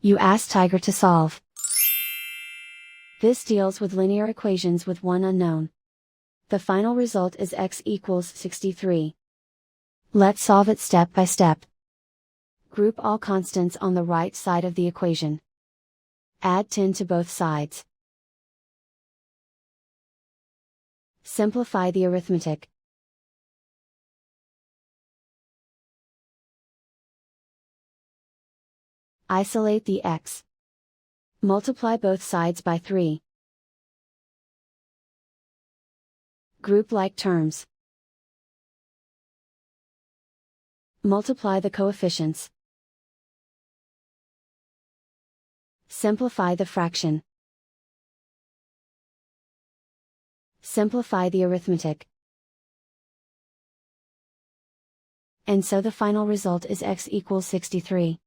You ask Tiger to solve. This deals with linear equations with one unknown. The final result is x equals 63. Let's solve it step by step. Group all constants on the right side of the equation. Add 10 to both sides. Simplify the arithmetic. Isolate the x. Multiply both sides by 3. Group like terms. Multiply the coefficients. Simplify the fraction. Simplify the arithmetic. And so the final result is x equals 63.